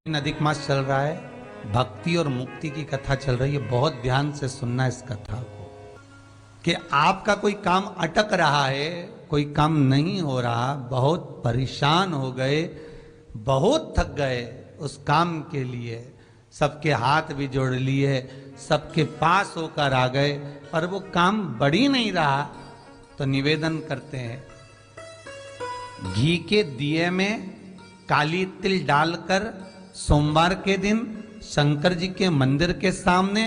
अधिक मास चल रहा है, भक्ति और मुक्ति की कथा चल रही है। बहुत ध्यान से सुनना इस कथा को कि आपका कोई काम अटक रहा है, कोई काम नहीं हो रहा, बहुत परेशान हो गए, बहुत थक गए उस काम के लिए, सबके हाथ भी जोड़ लिए, सबके पास होकर आ गए, पर वो काम बढ़ ही नहीं रहा, तो निवेदन करते हैं घी के दिए में काली तिल डालकर सोमवार के दिन शंकर जी के मंदिर के सामने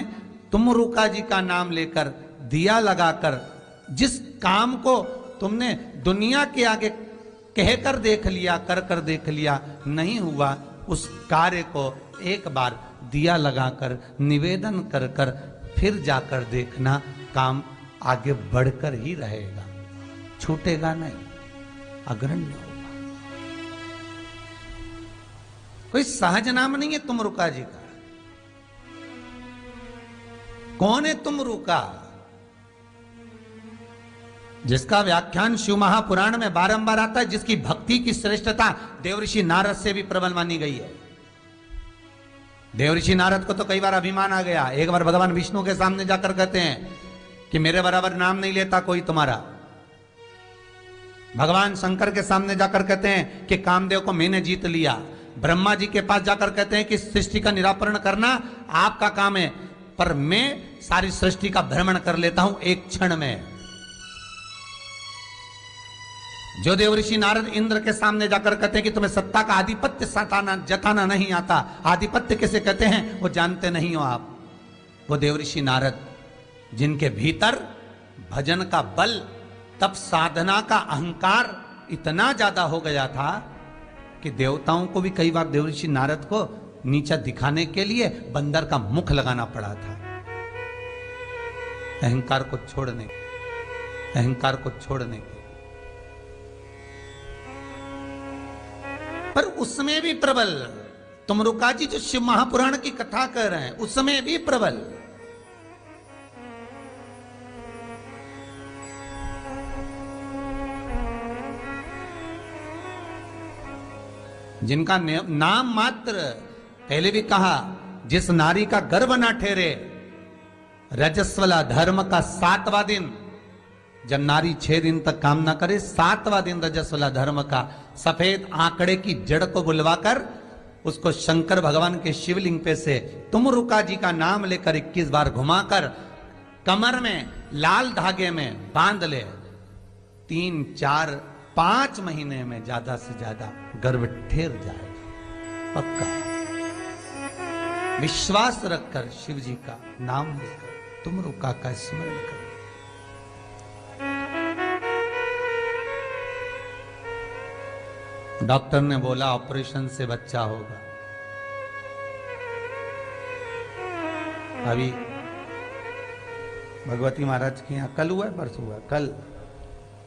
तुमरुका जी का नाम लेकर दिया लगाकर जिस काम को तुमने दुनिया के आगे कहकर देख लिया, कर देख लिया, नहीं हुआ, उस कार्य को एक बार दिया लगाकर निवेदन कर कर फिर जाकर देखना, काम आगे बढ़कर ही रहेगा, छूटेगा नहीं, अग्रण्य होगा। कोई सहज नाम नहीं है तुमरुका जी का। कौन है तुमरुका? जिसका व्याख्यान शिव महापुराण में बारंबार आता है, जिसकी भक्ति की श्रेष्ठता देवऋषि नारद से भी प्रबल मानी गई है। देवऋषि नारद को तो कई बार अभिमान आ गया, एक बार भगवान विष्णु के सामने जाकर कहते हैं कि मेरे बराबर नाम नहीं लेता कोई तुम्हारा। भगवान शंकर के सामने जाकर कहते हैं कि कामदेव को मैंने जीत लिया। ब्रह्मा जी के पास जाकर कहते हैं कि सृष्टि का निराकरण करना आपका काम है, पर मैं सारी सृष्टि का भ्रमण कर लेता हूं एक क्षण में। जो देवऋषि नारद इंद्र के सामने जाकर कहते हैं कि तुम्हें सत्ता का आधिपत्य जताना नहीं आता, आधिपत्य किसे कहते हैं वो जानते नहीं हो आप, वो देवऋषि नारद जिनके भीतर भजन का बल, तप साधना का अहंकार इतना ज्यादा हो गया था कि देवताओं को भी कई बार देवऋषि नारद को नीचा दिखाने के लिए बंदर का मुख लगाना पड़ा था, अहंकार को छोड़ने के। पर उसमें भी प्रबल तुमरुका जी जो शिव महापुराण की कथा कर रहे हैं, उसमें भी प्रबल। जिनका नाम मात्र, पहले भी कहा, जिस नारी का गर्भ ना ठहरे, रजस्वला धर्म का 7वां दिन, जब नारी 6 दिन तक काम ना करे, 7वां दिन रजस्वला धर्म का, सफेद आंकड़े की जड़ को बुलवाकर उसको शंकर भगवान के शिवलिंग पे से तुमरुका जी का नाम लेकर 21 बार घुमाकर कमर में लाल धागे में बांध ले, 3, 4, 5 महीने में ज्यादा से ज्यादा गर्भ ठहर जाएगा, पक्का। विश्वास रखकर शिव जी का नाम लेकर तुमरुका का स्मरण कर। डॉक्टर ने बोला ऑपरेशन से बच्चा होगा। अभी भगवती महाराज के यहाँ कल हुआ है, परसों हुआ, कल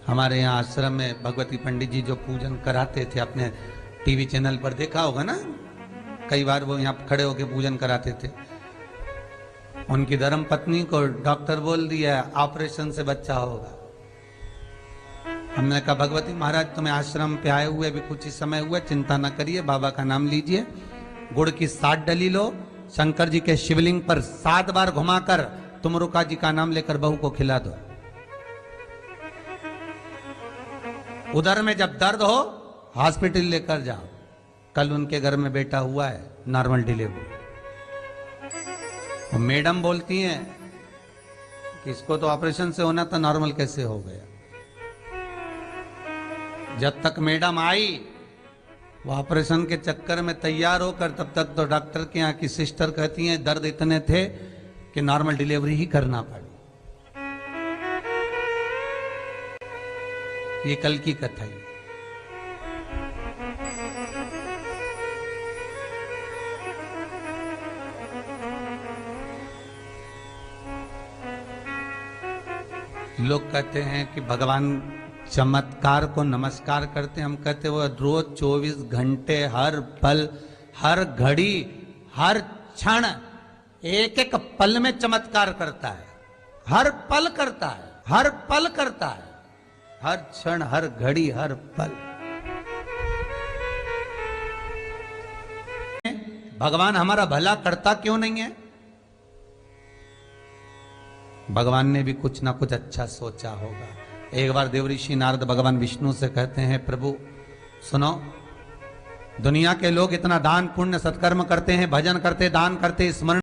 हमारे यहाँ आश्रम में भगवती पंडित जी जो पूजन कराते थे, अपने टीवी चैनल पर देखा होगा ना, कई बार वो यहाँ खड़े होकर पूजन कराते थे। उनकी धर्म पत्नी को डॉक्टर बोल दिया ऑपरेशन से बच्चा होगा। हमने कहा भगवती महाराज तुम्हें आश्रम पे आए हुए अभी कुछ ही समय हुआ, चिंता न करिए, बाबा का नाम लीजिए, गुड़ की 7 डली लो, शंकर जी के शिवलिंग पर 7 बार घुमाकर तुमरुका जी का नाम लेकर बहू को खिला दो। उधर में जब दर्द हो हॉस्पिटल लेकर जाओ। कल उनके घर में बेटा हुआ है, नॉर्मल डिलीवरी। वो मैडम बोलती हैं कि इसको तो ऑपरेशन से होना था, नॉर्मल कैसे हो गया। जब तक मैडम आई वो ऑपरेशन के चक्कर में तैयार होकर, तब तक तो डॉक्टर के यहाँ की सिस्टर कहती हैं दर्द इतने थे कि नॉर्मल डिलीवरी ही करना पड़ी। ये कल की कथा है। लोग कहते हैं कि भगवान चमत्कार को नमस्कार करते हैं, हम कहते हैं वो रोज 24 घंटे, हर पल, हर घड़ी, हर क्षण, एक एक पल में चमत्कार करता है, हर पल करता है, हर पल करता है, हर क्षण, हर घड़ी, हर पल। भगवान हमारा भला करता क्यों नहीं है? भगवान ने भी कुछ ना कुछ अच्छा सोचा होगा। एक बार देवऋषि नारद भगवान विष्णु से कहते हैं, प्रभु सुनो, दुनिया के लोग इतना दान पुण्य सत्कर्म करते हैं, भजन करते, दान करते, स्मरण